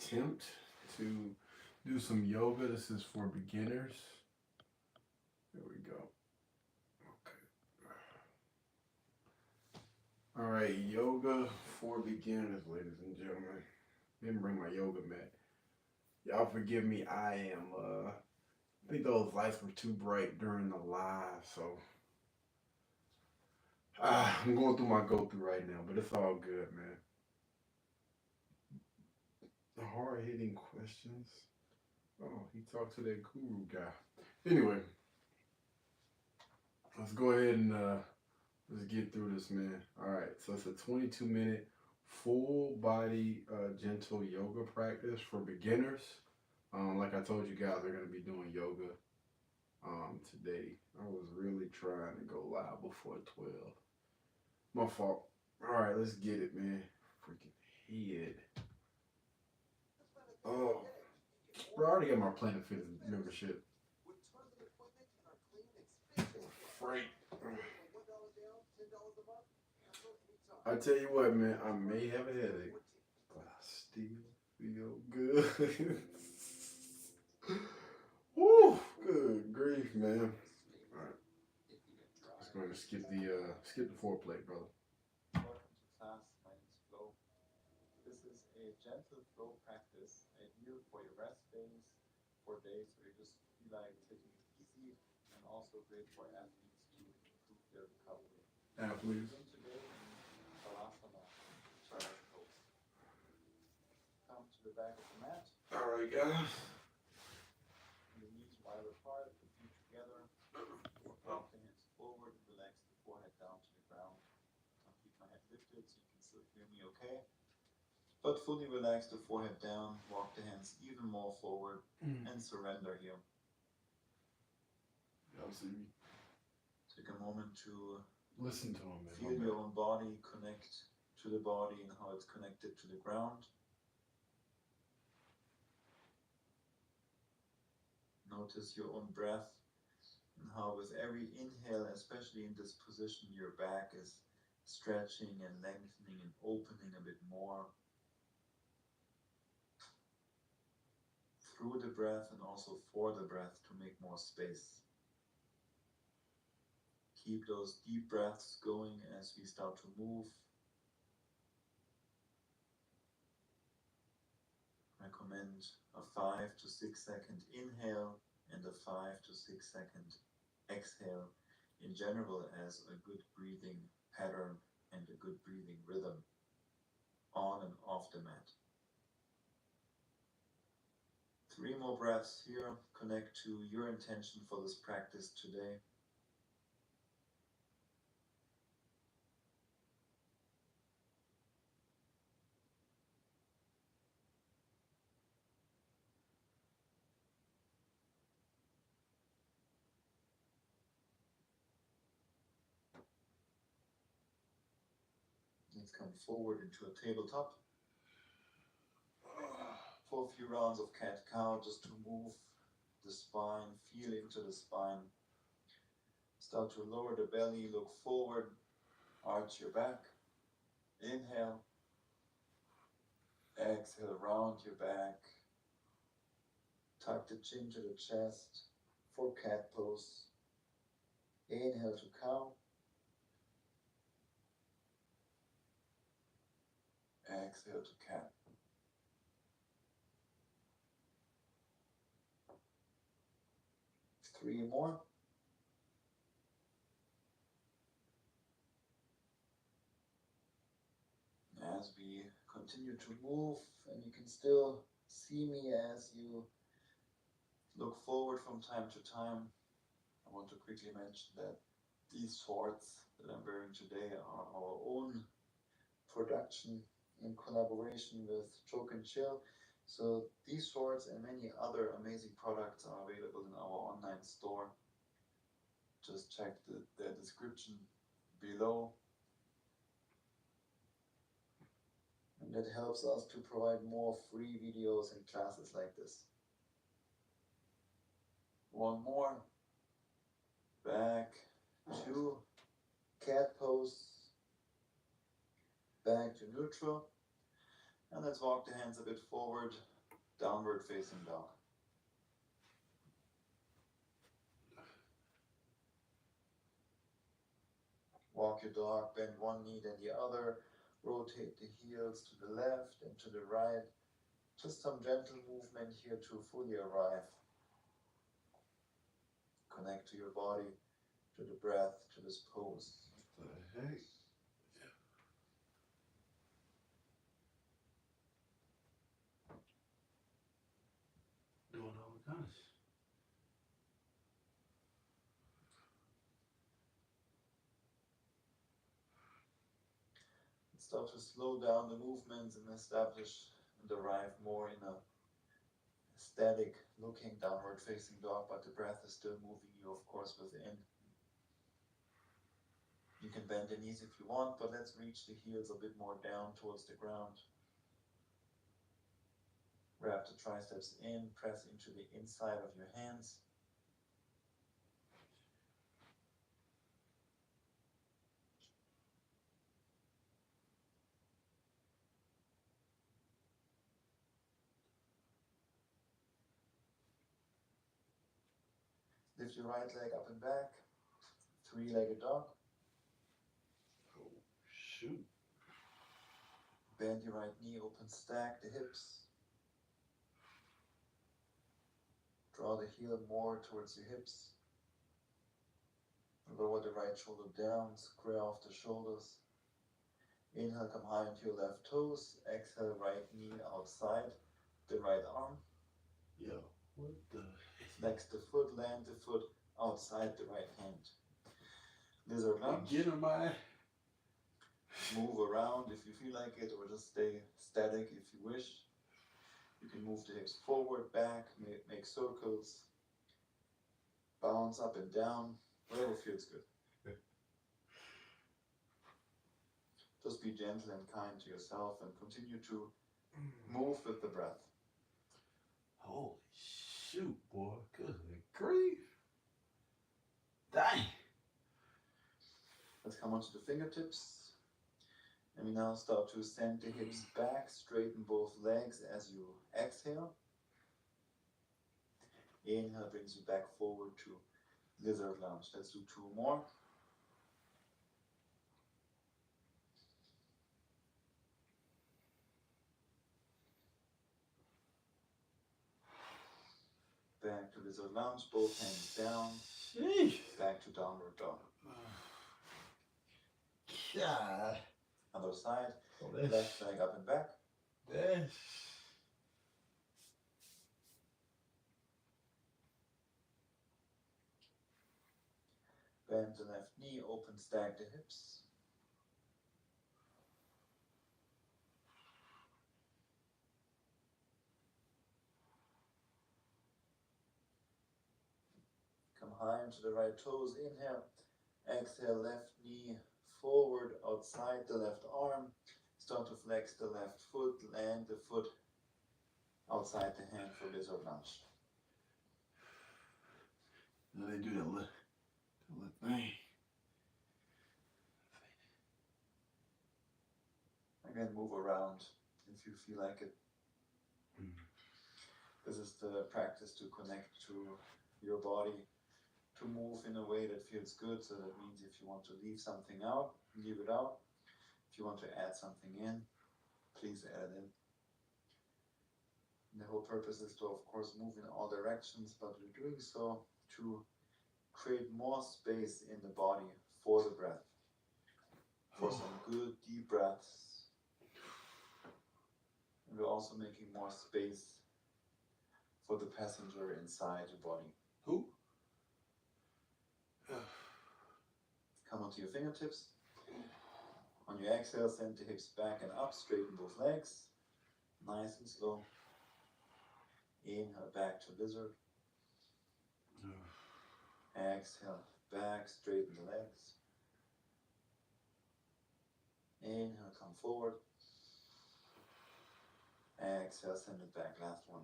attempt to do some yoga. This is for beginners. There we go. Okay. All right, yoga for beginners, ladies and gentlemen. Didn't bring my yoga mat. Y'all forgive me. I think those lights were too bright during the live, so I'm going through my go through right now, but it's all good, man. The hard hitting questions. Oh, he talked to that guru guy. Anyway, let's go ahead and let's get through this, man. All right, so it's a 22-minute full body gentle yoga practice for beginners. Like I told you guys, we're gonna be doing yoga today. I was really trying to go live before 12. My fault. All right, let's get it, man. Freaking head. Oh, bro, I already got my Planet Fitness membership. Frank. I tell you what, man, I may have a headache, but I still feel good. Woo, good grief, man. All right, let's go ahead and skip the foreplay, brother. Welcome to class. My name is Flo. This is a gentle flow practice ideal for your rest days, for days where you just feel like taking it easy, and also great for athletes to improve their recovery. We Please. begin today in Balasana, child's pose. Come to the back of the mat, All right, guys. your knees wide apart, the feet together. Walk the hands forward, relax the forehead down to the ground. I'll keep my head lifted so you can still hear me okay. But fully relax the forehead down, walk the hands even more forward, and surrender here. Y'all see me? Take a moment to Listen to him, man. feel your own body, connect to the body and how it's connected to the ground. Notice your own breath and how with every inhale, especially in this position, your back is stretching and lengthening and opening a bit more through the breath and also for the breath to make more space. Keep those deep breaths going as we start to move. Recommend a 5 to 6 second inhale and a 5 to 6 second exhale in general as a good breathing pattern and a good breathing rhythm on and off the mat. 3 more breaths here. Connect to your intention for this practice today. Let's come forward into a tabletop for a few rounds of cat-cow, just to move the spine, feel into the spine. Start to lower the belly, look forward, arch your back. Inhale. Exhale, round your back. Tuck the chin to the chest for cat pose. Inhale to cow. Exhale to cat. Three more. As we continue to move, and you can still see me as you look forward from time to time, I want to quickly mention that these swords that I'm wearing today are our own production in collaboration with Choke and Chill. So these swords and many other amazing products are available in our online store. Just check the description below. And that helps us to provide more free videos and classes like this. One more. Back to cat pose. Back to neutral. And let's walk the hands a bit forward, downward facing dog. Walk your dog, bend one knee then the other, rotate the heels to the left and to the right. Just some gentle movement here to fully arrive. Connect to your body, to the breath, to this pose. What the heck? Doing all kinds. Start to slow down the movements and establish and arrive more in a static looking downward facing dog, but the breath is still moving you, of course, within. You can bend the knees if you want, but let's reach the heels a bit more down towards the ground. Wrap the triceps in, press into the inside of your hands. Lift your right leg up and back, three-legged dog. Oh, shoot. Bend your right knee, open, stack the hips. Draw the heel more towards your hips. Lower the right shoulder down, square off the shoulders. Inhale, come high into your left toes. Exhale, right knee outside the right arm. Yo, what the? Flex the foot, land the foot outside the right hand. Lizard lunge. Get him, man. Move around if you feel like it, or just stay static if you wish. You can move the hips forward, back, make circles, bounce up and down, whatever feels good. Just be gentle and kind to yourself and continue to move with the breath. Holy shoot, boy. Good grief. Dang. Let's come onto the fingertips. And we now start to send the hips back, straighten both legs as you exhale. Inhale brings you back forward to lizard lunge. Let's do two more. Back to lizard lunge, both hands down. Sheesh. Back to downward dog. God. Other side, Oh, left leg up and back. That's... Bend the left knee, open, stack the hips. Come high into the right toes, inhale. Exhale, left knee forward, outside the left arm. Start to flex the left foot, land the foot outside the hand for lizard lunge. Now they do that little thing. Again, move around if you feel like it. This is the practice to connect to your body, to move in a way that feels good. So that means if you want to leave something out, leave it out. If you want to add something in, please add it in. And the whole purpose is to, of course, move in all directions, but we're doing so to create more space in the body for the breath, for some good deep breaths. And we're also making more space for the passenger inside the body. Who? Come onto your fingertips. On your exhale, send the hips back and up, straighten both legs. Nice and slow. Inhale, back to lizard. Exhale, back, straighten the legs. Inhale, come forward. Exhale, send it back, last one.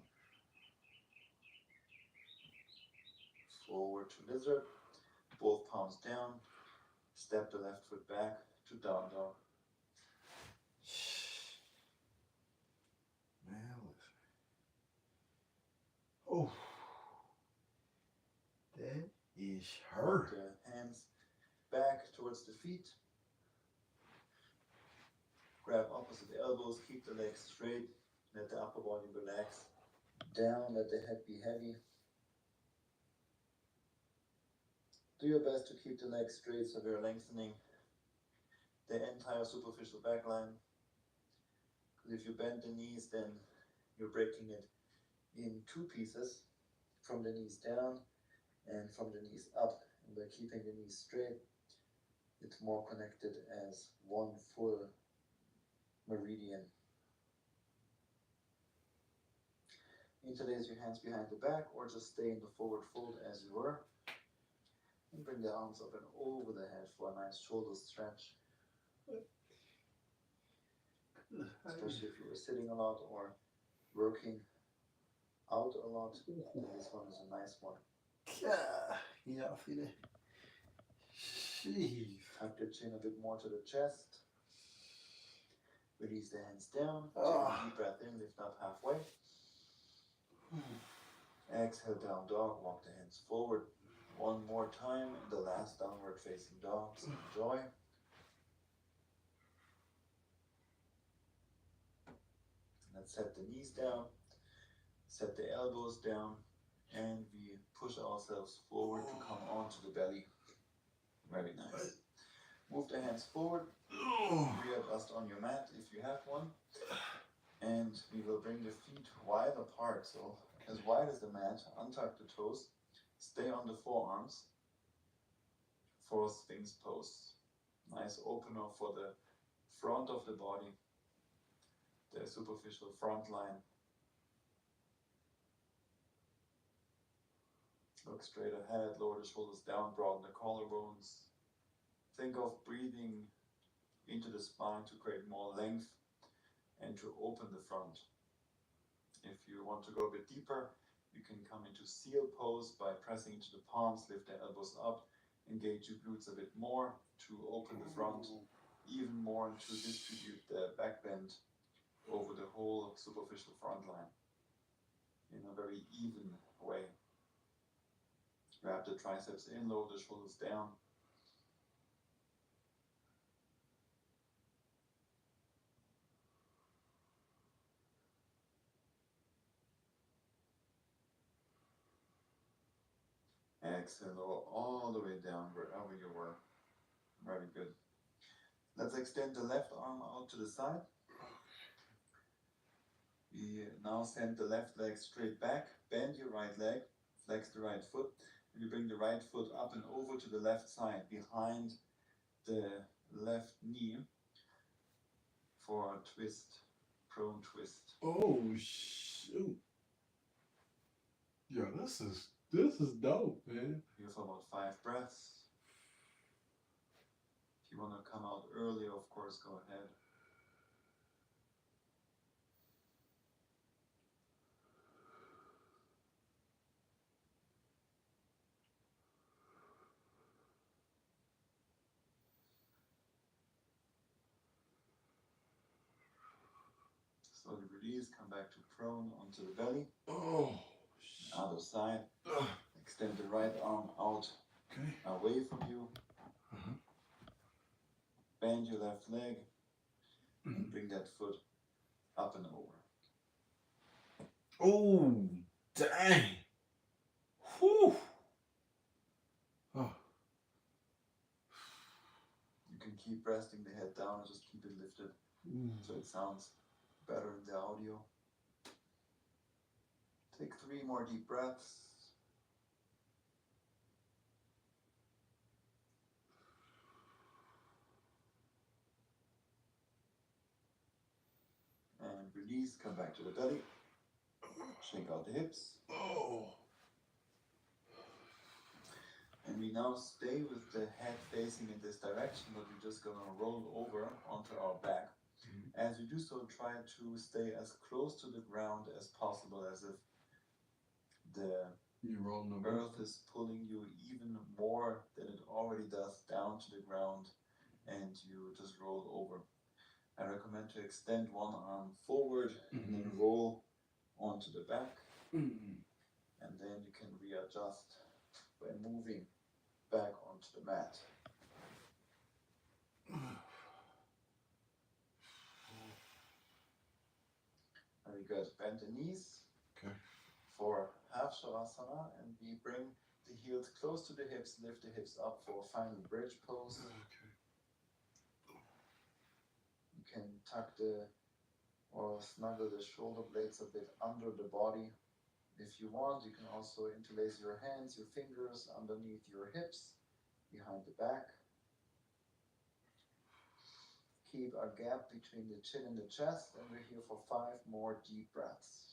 Forward to lizard, both palms down. Step the left foot back to down dog. Finish her. The hands back towards the feet. Grab opposite elbows, keep the legs straight, let the upper body relax. Down, let the head be heavy. Do your best to keep the legs straight so we're lengthening the entire superficial back line. Because if you bend the knees, then you're breaking it in two pieces, from the knees down and from the knees up. And by keeping the knees straight, it's more connected as one full meridian. Interlace your hands behind the back or just stay in the forward fold as you were. And bring the arms up and over the head for a nice shoulder stretch. Especially if you were sitting a lot or working out a lot, then this one is a nice one. Yeah, I feel it. Jeez. Tuck the chin a bit more to the chest. Release the hands down. Take Ah. a deep breath in, lift up halfway. Exhale, down dog, walk the hands forward. One more time in the last downward facing dog. So enjoy. Let's set the knees down, set the elbows down, and we push ourselves forward to come onto the belly. Very nice. Move the hands forward, readjust on your mat if you have one, and we will bring the feet wide apart, so as wide as the mat, untuck the toes, stay on the forearms for Sphinx pose. Nice opener for the front of the body, the superficial front line. Look straight ahead, lower the shoulders down, broaden the collarbones. Think of breathing into the spine to create more length and to open the front. If you want to go a bit deeper, you can come into seal pose by pressing into the palms, lift the elbows up, engage your glutes a bit more to open the front even more and to distribute the back bend over the whole superficial front line in a very even way. Grab the triceps in, lower the shoulders down. Exhale, lower all the way down wherever you were. Very good. Let's extend the left arm out to the side. We now send the left leg straight back, bend your right leg, flex the right foot, and you bring the right foot up and over to the left side, behind the left knee for a twist, prone twist. Oh shoot. Yeah, this is dope, man. Here for about 5 breaths. If you want to come out early, of course, go ahead. Slowly release, come back to prone onto the belly. Oh. Other side. Extend the right arm out, Okay. away from you. Bend your left leg and bring that foot up and over. Oh, dang. Whew. Oh. You can keep resting the head down and just keep it lifted so it sounds better in the audio. Take 3 more deep breaths. And release, come back to the belly. Shake out the hips. Oh. And we now stay with the head facing in this direction, but we're just gonna roll over onto our back. As you do so, try to stay as close to the ground as possible, as if the You rolling over? earth is pulling you even more than it already does down to the ground, and you just roll over. I recommend to extend one arm forward and then roll onto the back, and then you can readjust by moving back onto the mat. Very good. Bend the knees. Okay. For half Shavasana, and we bring the heels close to the hips, lift the hips up for a final bridge pose. Okay. You can tuck or snuggle the shoulder blades a bit under the body. If you want, you can also interlace your hands, your fingers underneath your hips, behind the back. Keep a gap between the chin and the chest, and we're here for 5 more deep breaths.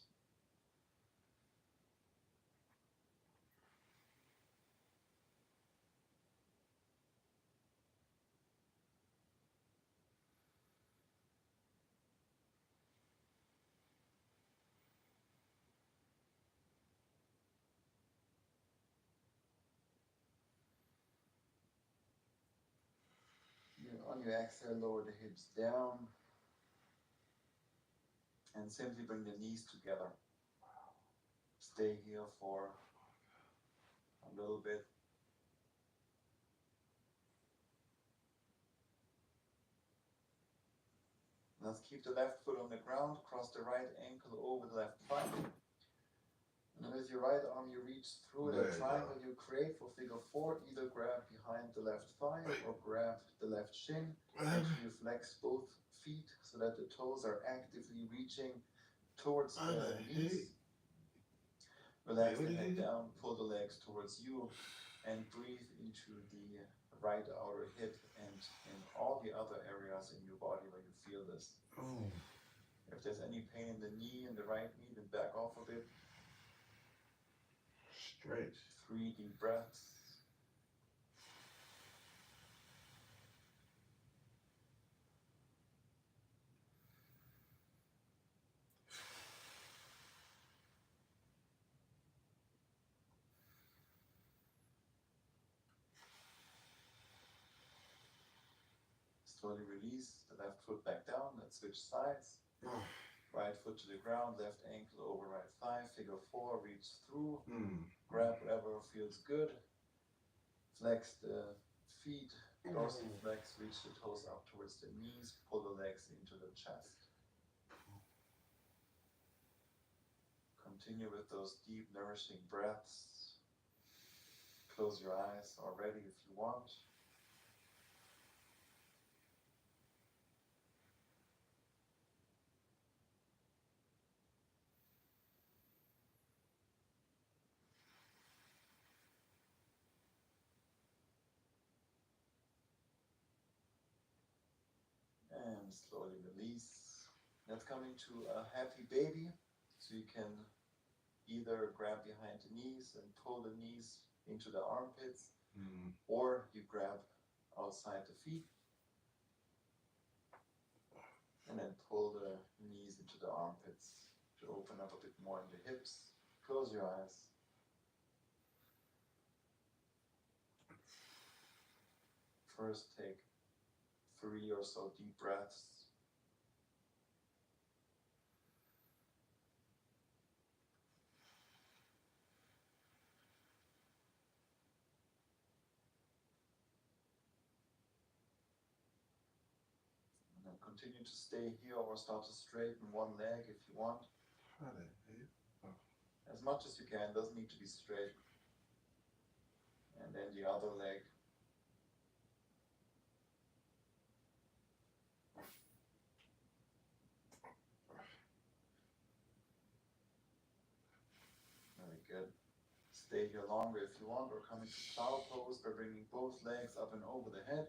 On your exhale, lower the hips down and simply bring the knees together. Stay here for a little bit. Let's keep the left foot on the ground, cross the right ankle over the left thigh. And with your right arm, you reach through the triangle you create for figure 4. Either grab behind the left thigh or grab the left shin. Make sure you flex both feet so that the toes are actively reaching towards the knees. Relax the head down, pull the legs towards you, and breathe into the right outer hip and in all the other areas in your body where you feel this. Oh. If there's any pain in the knee, in the right knee, then back off a bit. Stretch. 3 deep breaths. Slowly release the left foot back down. Let's switch sides. Right foot to the ground, left ankle over right thigh. Figure 4, reach through. Grab whatever feels good. Flex the feet, dorsal flex, reach the toes up towards the knees. Pull the legs into the chest. Continue with those deep, nourishing breaths. Close your eyes already if you want. And slowly release. Let's come into a happy baby. So you can either grab behind the knees and pull the knees into the armpits, or you grab outside the feet and then pull the knees into the armpits to open up a bit more in the hips. Close your eyes. First, take 3 or so deep breaths. And then continue to stay here or start to straighten one leg if you want. As much as you can, doesn't need to be straight. And then the other leg. Very good. Stay here longer if you want, or come into cloud pose by bringing both legs up and over the head.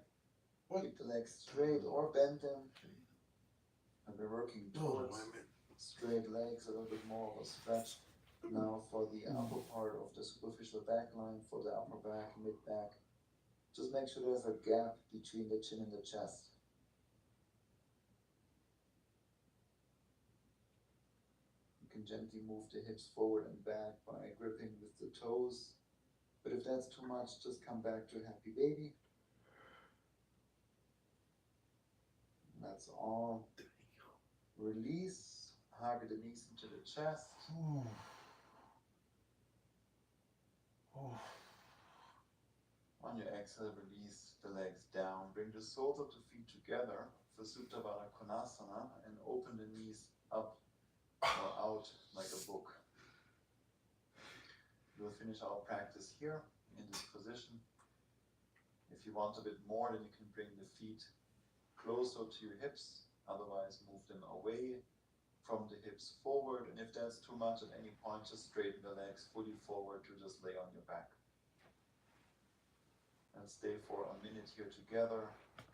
Keep the legs straight or bend them. And we're working towards straight legs, a little bit more of a stretch. Now for the upper part of the superficial back line, for the upper back, mid back, just make sure there's a gap between the chin and the chest. You can gently move the hips forward and back by gripping with the toes. But if that's too much, just come back to happy baby. And that's all. Release. Hug the knees into the chest. On your exhale, release the legs down. Bring the soles of the feet together for Supta Baddha Konasana and open the knees up or out like a book. We'll finish our practice here in this position. If you want a bit more, then you can bring the feet closer to your hips. Otherwise, move them away from the hips forward. And if that's too much at any point, just straighten the legs fully forward to just lay on your back. And stay for a minute here together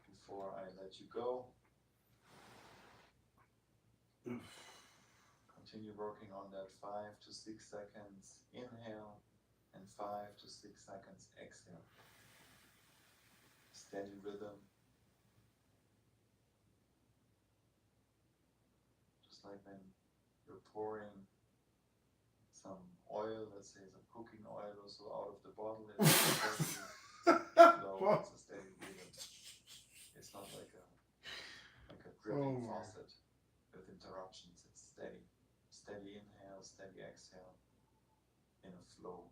before I let you go. Continue working on that 5 to 6 seconds inhale and 5 to 6 seconds exhale. Steady rhythm. Just like when you're pouring some oil, let's say some cooking oil or so out of the bottle, it's slow, it's a steady rhythm. It's not like a dripping faucet with interruptions. It's steady. Steady inhale, steady exhale in a flow.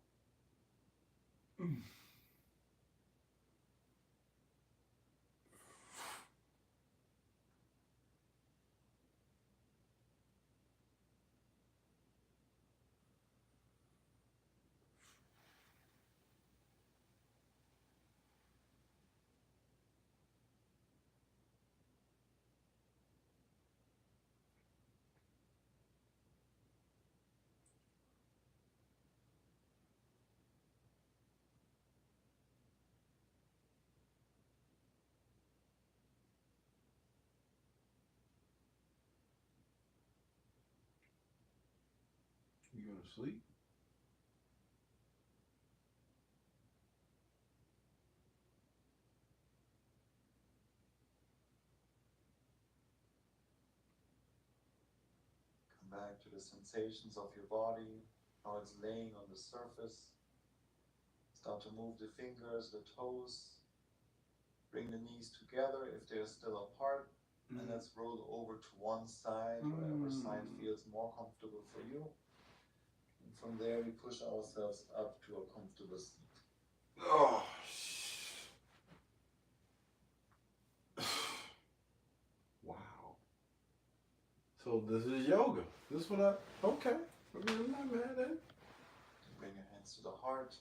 You gonna sleep? Come back to the sensations of your body, how it's laying on the surface. Start to move the fingers, the toes. Bring the knees together if they're still apart. And let's roll over to one side, whatever side feels more comfortable for you. And from there we push ourselves up to a comfortable seat. Oh, wow. So this is yoga. This is what okay. I mean, I'm not mad at it. Bring your hands to the heart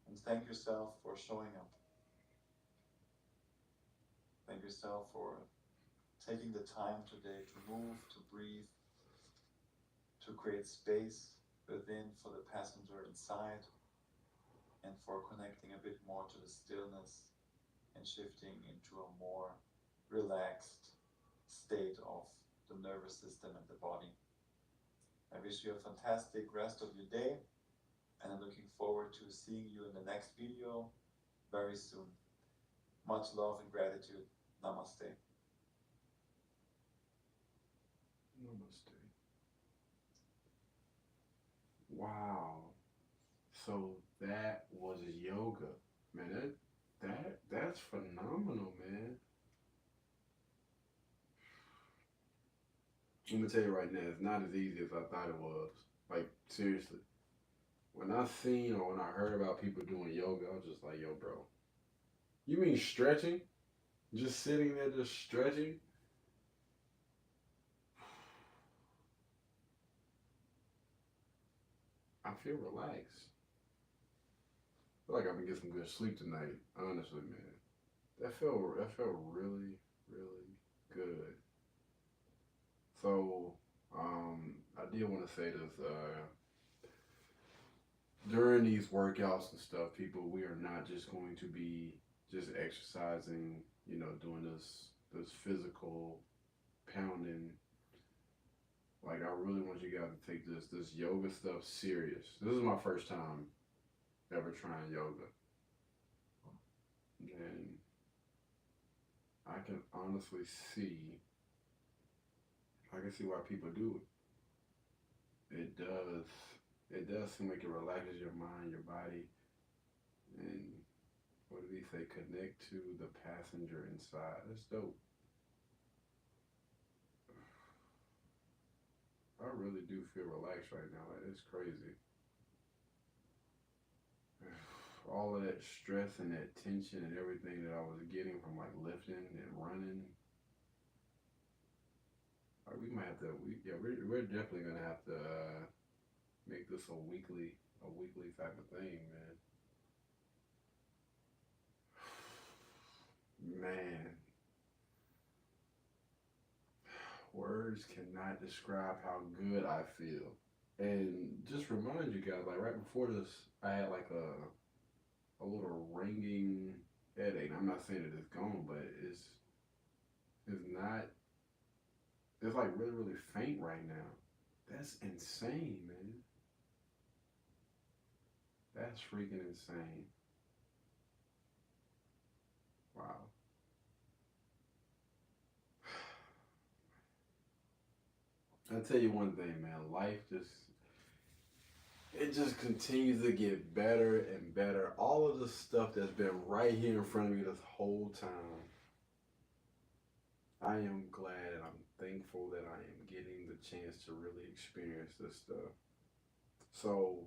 and thank yourself for showing up. Thank yourself for taking the time today to move, to breathe, to create space within for the passenger inside, and for connecting a bit more to the stillness and shifting into a more relaxed state of the nervous system and the body. I wish you a fantastic rest of your day, and I'm looking forward to seeing you in the next video very soon. Much love and gratitude. Namaste. Namaste. Wow. So that was yoga. Man, that's phenomenal, man. I'm gonna tell you right now, it's not as easy as I thought it was. Like, seriously. When I seen or when I heard about people doing yoga, I was just like, yo, bro. You mean stretching? Just sitting there just stretching? I feel relaxed. I feel like I'm gonna get some good sleep tonight, honestly, man. That felt really, really good. So, I did want to say this. During these workouts and stuff, people, we are not just going to be just exercising, doing this physical pounding. Like, I really want you guys to take this yoga stuff serious. This is my first time ever trying yoga, and I can honestly see. I can see why people do it. It does. It does seem like it relaxes your mind, your body, and what did he say? Connect to the passenger inside. That's dope. I really do feel relaxed right now. Like, it's crazy. all of that stress and that tension and everything that I was getting from like lifting and running. We might have to. We're definitely gonna have to make this a weekly type of thing, man. Man, words cannot describe how good I feel. And just remind you guys, like right before this, I had like a little ringing headache. I'm not saying that it's gone, but it's not. It's like really really faint right now. That's insane, man. That's freaking insane. Wow. I'll tell you one thing, man. Life just it just continues to get better and better. All of the stuff that's been right here in front of me this whole time, I am glad and I'm thankful that I am getting the chance to really experience this stuff. So,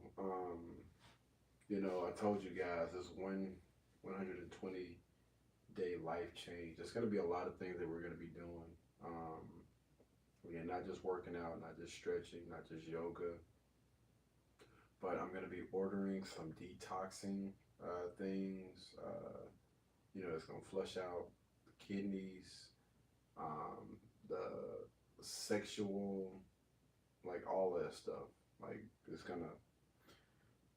I told you guys this 120-day life change. There's going to be a lot of things that we're going to be doing. Again, not just working out, not just stretching, not just yoga, but I'm going to be ordering some detoxing things. It's going to flush out the kidneys, the sexual, like all that stuff. Like it's gonna,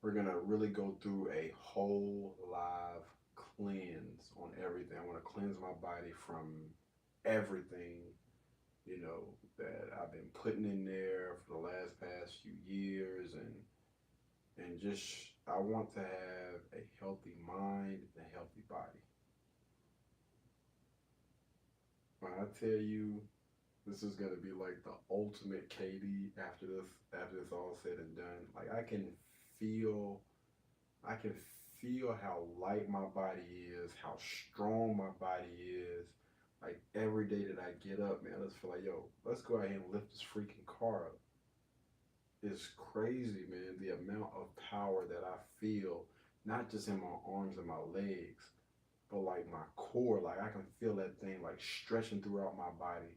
we're gonna really go through a whole live cleanse on everything. I want to cleanse my body from everything, that I've been putting in there for the past few years, and just I want to have a healthy mind and a healthy body. When I tell you this is gonna be like the ultimate KD after this all said and done. Like feel I can feel how light my body is, how strong my body is. Like every day that I get up, man, I just feel like, yo, let's go out here and lift this freaking car up. It's crazy, man, the amount of power that I feel, not just in my arms and my legs, but like my core. Like I can feel that thing like stretching throughout my body.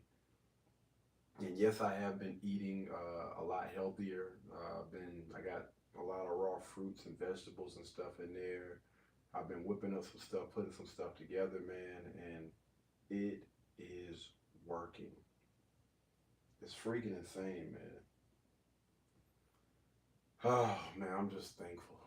And yes, I have been eating a lot healthier. I got a lot of raw fruits and vegetables and stuff in there. I've been whipping up some stuff, putting some stuff together, man, and it is working. It's freaking insane, man. Oh man, I'm just thankful.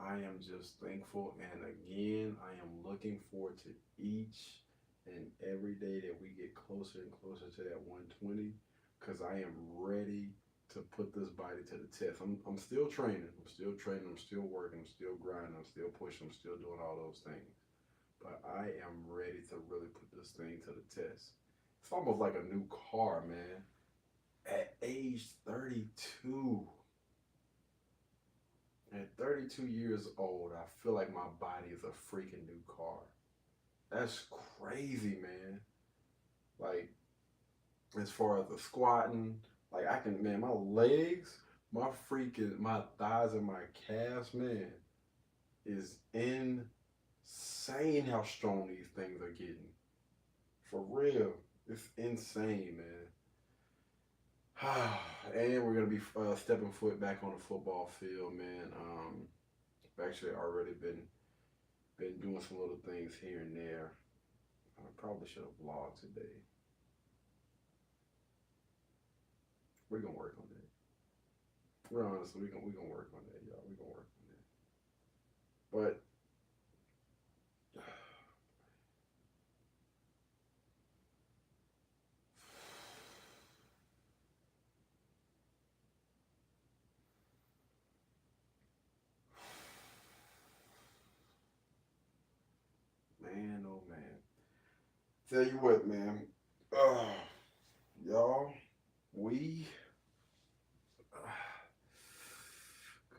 I am just thankful, and again, I am looking forward to each and every day that we get closer and closer to that 120, because I am ready to put this body to the test. I'm still training. I'm still training. I'm still working. I'm still grinding. I'm still pushing. I'm still doing all those things. But I am ready to really put this thing to the test. It's almost like a new car, man. At age 32, at 32 years old, I feel like my body is a freaking new car. That's crazy, man. Like, as far as the squatting, like man, my legs, my thighs and my calves, man, is insane how strong these things are getting. For real. It's insane, man. And we're gonna be stepping foot back on the football field, man. I've actually already been doing some little things here and there. I probably should have vlogged today. We're gonna work on that. We're honestly, we gonna work on that, y'all. We gonna work on that. But man, oh man. Tell you what, man. Uh, y'all, we.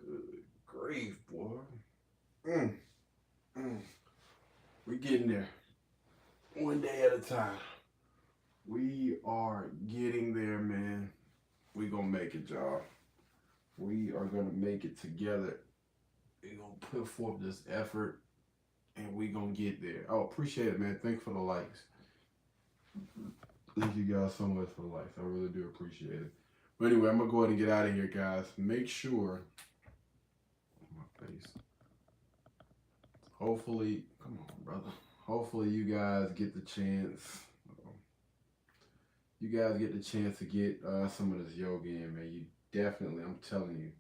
Good grief, boy. Mm, mm. We getting there. One day at a time. We are getting there, man. We gonna make it, y'all. We are gonna make it together. We're gonna put forth this effort and we gonna get there. Oh, appreciate it, man. Thanks for the likes. Thank you guys so much for the likes. I really do appreciate it. But anyway, I'm gonna go ahead and get out of here, guys. Make sure my face. Hopefully, come on, brother. Hopefully, you guys get the chance. You guys get the chance to get some of this yoga in, man. You definitely, I'm telling you,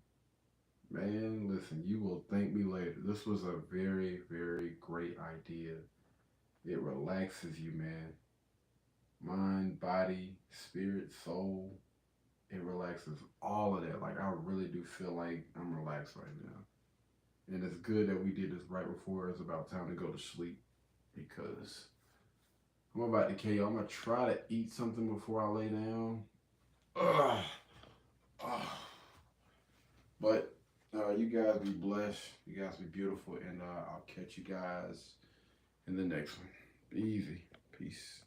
man. Listen, you will thank me later. This was a very, very great idea. It relaxes you, man. Mind, body, spirit, soul. It relaxes all of that. Like I really do feel like I'm relaxed right now. And it's good that we did this right before it's about time to go to sleep because I'm about to KO. I'm gonna try to eat something before I lay down. Ugh. Ugh. But you guys be blessed. You guys be beautiful, and I'll catch you guys in the next one. Be easy. Peace.